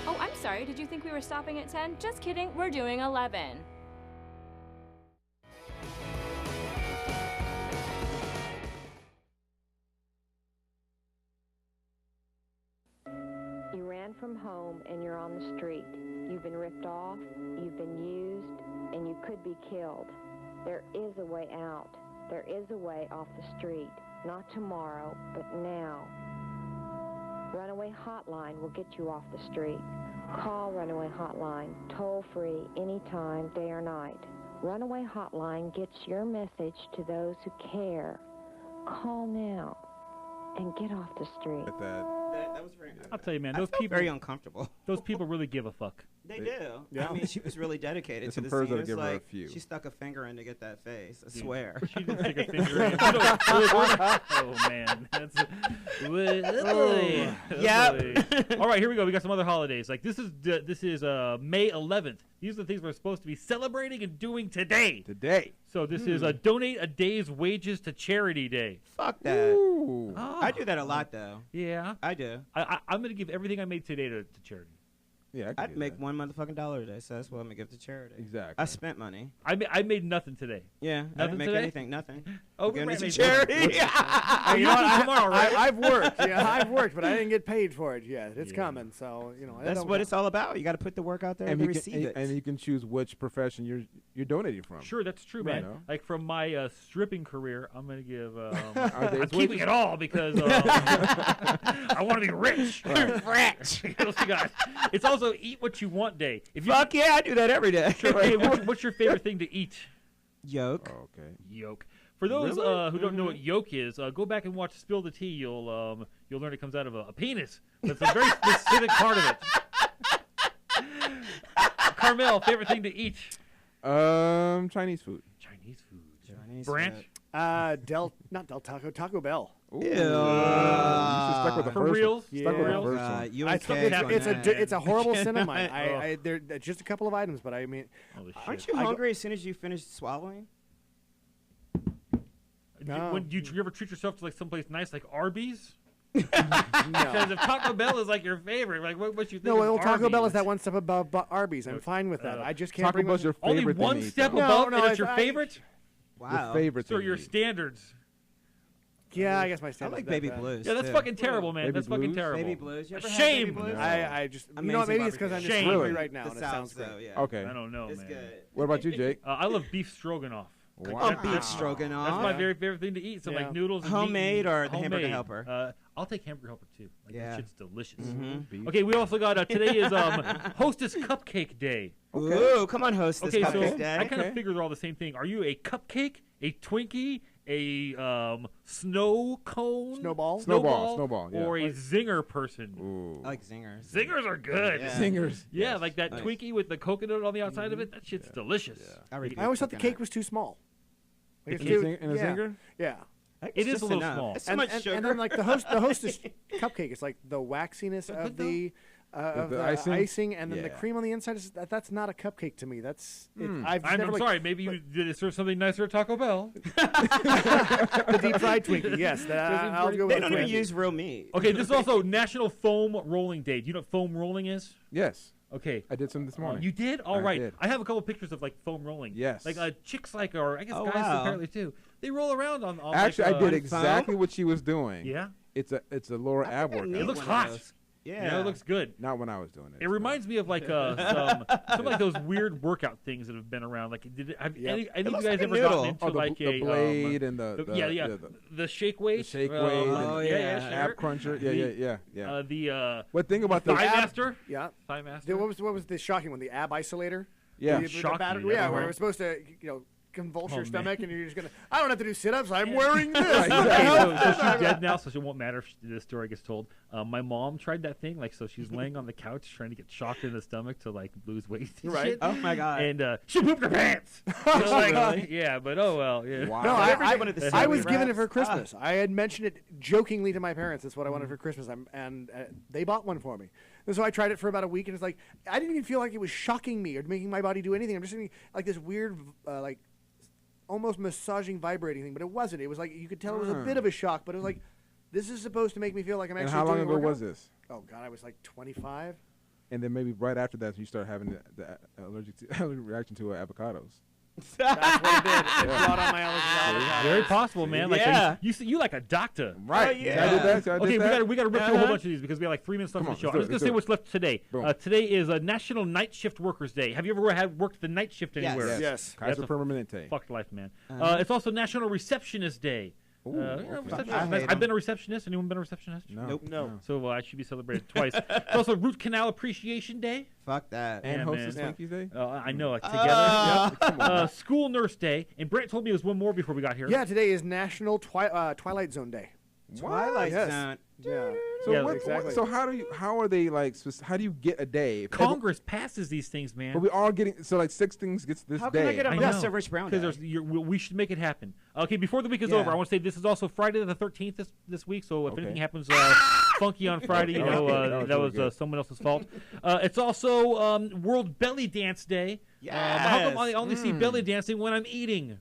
Oh, I'm sorry, did you think we were stopping at 10? Just kidding, we're doing 11. You ran from home and you're on the street. You've been ripped off, you've been used, and you could be killed. There is a way out. There is a way off the street. Not tomorrow, but now. Runaway Hotline will get you off the street. Call Runaway Hotline, toll free, anytime, day or night. Runaway Hotline gets your message to those who care. Call now and get off the street. That was very. I'll tell you, man, I those felt people very uncomfortable. Those people really give a fuck. They do. Yeah. I mean, she was really dedicated There's to some the pros scene. that'll It's give her a like few. she stuck a finger in to get that face. I Yeah. swear. She didn't stick a finger in. Oh man, that's. Yep. All right, here we go. We got some other holidays. Like this is May 11th. These are the things we're supposed to be celebrating and doing today. So this is donate a day's wages to charity day. Fuck that. Ooh. I do that a lot though. Yeah, I do. I'm gonna give everything I made today to charity. Yeah, I'd make $1 motherfucking dollar today, so that's what I'm gonna give to charity. Exactly. I spent money. I made nothing today. Yeah, I Nothing didn't make today? anything. Nothing. Oh, Giving we it to made charity. nothing. You know what? Tomorrow, right? I've worked. Yeah, I've worked, but I didn't get paid for it yet. It's coming, so you know. I That's don't what know. it's all about. You got to put the work out there and you receive can, it. and you can choose which profession you're donating from. Sure, that's true, Right. man. You know? Like from my stripping career, I'm gonna give. Are they I'm keeping it all because I want to be rich. Rich. It's also eat what you want day. If you Fuck yeah, I do that every day. Sure, hey, what's your favorite thing to eat? Yolk. Oh, okay. Yolk. For those Really? who don't know what yolk is, go back and watch Spill the Tea. You'll learn it comes out of a penis. That's a very specific part of it. Carmel, favorite thing to eat? Chinese food. Chinese food. Chinese Branch? Not Del Taco, Taco Bell. Ooh. You should stuck with the For first reals? one. Stuck with the For first one. It's a horrible sin of mine. There just a couple of items, but I mean, Aren't you hungry as soon as you finish swallowing? No. Do you ever treat yourself to like someplace nice like Arby's? Because if Taco Bell is like your favorite, like what you think? No, of well, Taco Arby's? Bell is that one step above Arby's. I'm fine with that. I just can't Taco bring Bell's your Only favorite one thing to eat, step though. above, No, and it's no, your favorite. Wow. Your favorite So thing your to eat. standards. Yeah, I guess my I standards. like that Baby bad. Blues. Yeah, that's too. fucking terrible, man. Baby That's fucking Blues? terrible. Baby Blues. You ever had Shame. Baby Blues? I just you know what, Amazing maybe it's because I'm just barbecue. hungry Shame. right now. The and it South, sounds great. though, yeah. Okay. I don't know, It's man. good. What about you, Jake? I love beef stroganoff. Wow. Beef stroganoff. That's my very favorite thing to eat. So Yeah. like noodles, and Homemade meat, or the hamburger homemade. helper? I'll take hamburger helper too. Like, that shit's delicious. Mm-hmm. Okay, we also got today is Hostess Cupcake Day. Okay. Ooh, come on, Hostess Cupcake Day. I kind of figure they're all the same thing. Are you a cupcake, a Twinkie, a snow cone, snowball, yeah. or a zinger person? Ooh. I like zingers. Zingers are good. Yeah. Zingers. Yeah, like that Twinkie with the coconut on the outside of it. That shit's delicious. I always thought the cake was too small. Like The cake in a zinger? Yeah. It is a little small. It's so much sugar. And then like the Hostess cupcake is like the waxiness of the icing, and then the cream on the inside. That's not a cupcake to me. That's I'm sorry. Maybe you did serve something nicer at Taco Bell. The deep fried Twinkie. Yes, I'll go with. They don't even use real meat. Okay, this is also National Foam Rolling Day. Do you know what foam rolling is? Yes. Okay. I did some this morning. You did? All right. did. I have a couple pictures of like foam rolling. Yes. Like chicks or I guess guys apparently too. They roll around on Actually, like, I did exactly what she was doing. Yeah. It's a lower ab workout. It looks hot. Yeah. You know, it looks good. Not when I was doing it. It reminds me of like some like those weird workout things that have been around. Like, have any of you guys ever gotten into the blade and the shake weight? The shake weight. Ab cruncher. Yeah. What thing about the Thigh Master? Yeah. Thigh Master. What was the shocking one? The ab isolator. Yeah. Where it was supposed to convulse your stomach, and you're just gonna. I don't have to do sit-ups. I'm wearing this. So she's dead now, so it won't matter if this story gets told. My mom tried that thing, like, so she's laying on the couch trying to get shocked in the stomach to like lose weight. And shit. Oh my god. And she pooped her pants. So, like, yeah, but oh well. Yeah. Wow. No, I was given it for Christmas. I had mentioned it jokingly to my parents. That's what I wanted for Christmas, and they bought one for me. And so I tried it for about a week, and it's like I didn't even feel like it was shocking me or making my body do anything. I'm just thinking like this weird like. Almost massaging, vibrating thing, but it wasn't. It was like you could tell it was a bit of a shock, but it was like this is supposed to make me feel like I'm actually. And how long doing ago workout? was this? Oh God, I was like 25. And then maybe right after that, you start having the allergic reaction to avocados. That's what it did. It brought on my allergies. Very possible, man. Like you like a doctor, right? Yeah. I did that. Okay, we got to rip through a whole bunch of these because we have like 3 minutes left on the show. I'm just gonna say what's left today. Today is a National Night Shift Workers Day. Have you ever worked the night shift anywhere? Yes. Kaiser Permanente. Fucked life, man. It's also National Receptionist Day. I've been a receptionist. Anyone been a receptionist? No. So I should be celebrated twice. It's also Root Canal Appreciation Day. Fuck that. And Hostess Twinkies Day? I know, like together. School Nurse Day. And Brent told me there was one more before we got here. Yeah, today is National Twilight Zone Day. Twilight Zone. Yeah. So exactly. So how are they like? How do you get a day? Congress passes these things, man. But we all getting like 6 things gets this How day. can I get a Melissa Rich Brown day? Because we should make it happen. Okay, before the week is over, I want to say this is also Friday the 13th this week. So if anything happens funky on Friday, you know that was someone else's fault. It's also World Belly Dance Day. How come I only see belly dancing when I'm eating?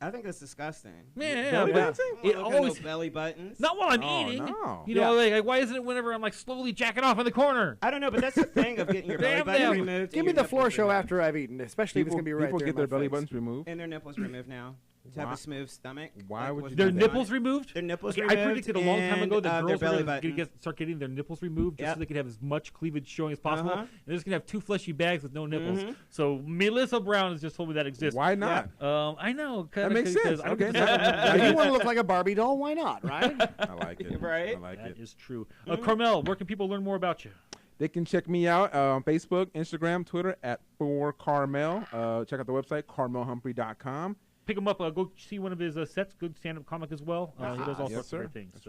I think that's disgusting. Yeah, but it always belly buttons. Not while I'm eating. No. You know, like why isn't it whenever I'm like slowly jacking off in the corner? I don't know, but that's the thing of getting your belly button removed. Give me the floor show after I've eaten, especially if it's gonna be right there. People get their belly buttons removed and their nipples removed now. To have a smooth stomach. Why would you their nipples removed? Their nipples removed. I predicted a long time ago that girls were going to start getting their nipples removed just so they could have as much cleavage showing as possible. And they're just going to have 2 fleshy bags with no nipples. So Melissa Brown has just told me that exists. Why not? I know. That makes sense. Okay. If you want to look like a Barbie doll, why not, right? I like it. Right? I like it. That is true. Karmel, where can people learn more about you? They can check me out on Facebook, Instagram, Twitter at @4Karmel. Check out the website, KarmelHumphrey.com. Pick him up. Go see one of his sets. Good stand-up comic as well. He does all sorts of great things. That's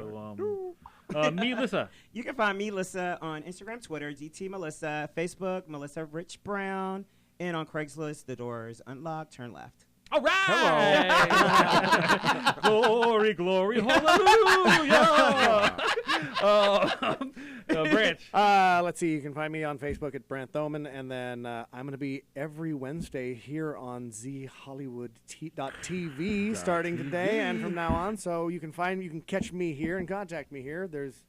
Melissa. You can find Melissa on Instagram, Twitter, DT Melissa, Facebook, Melissa Rich Brown, and on Craigslist, the doors unlocked, turn left. All right. Glory, glory, hallelujah. Branch. Let's see. You can find me on Facebook at Brant Thoman, and then I'm going to be every Wednesday here on zhollywood.tv starting today and from now on. So you can catch me here and contact me here. There's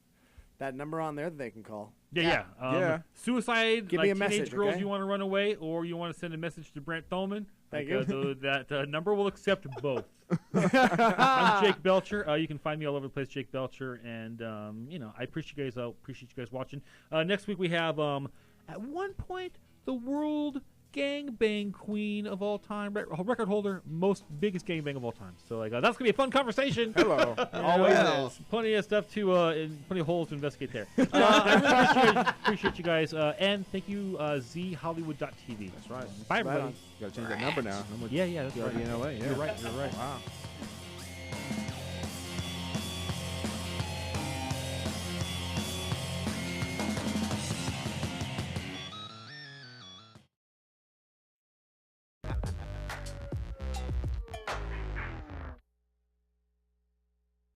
that number on there that they can call. Yeah. Suicide, give like me a teenage message, girls okay? you want to run away, or you want to send a message to Brent Thoman. Thank you. That number will accept both. I'm Jake Belcher. You can find me all over the place, Jake Belcher, and I appreciate you guys watching. Next week we have at one point the world gangbang queen of all time, record holder, biggest gangbang of all time. So like that's gonna be a fun conversation. Hello, always is. Plenty of stuff to, and plenty of holes to investigate there. I really appreciate you guys, and thank you, zhollywood.tv. That's right. Bye, everybody. You gotta change that number now. Yeah, that's right. In LA. Yeah. You're right. Wow.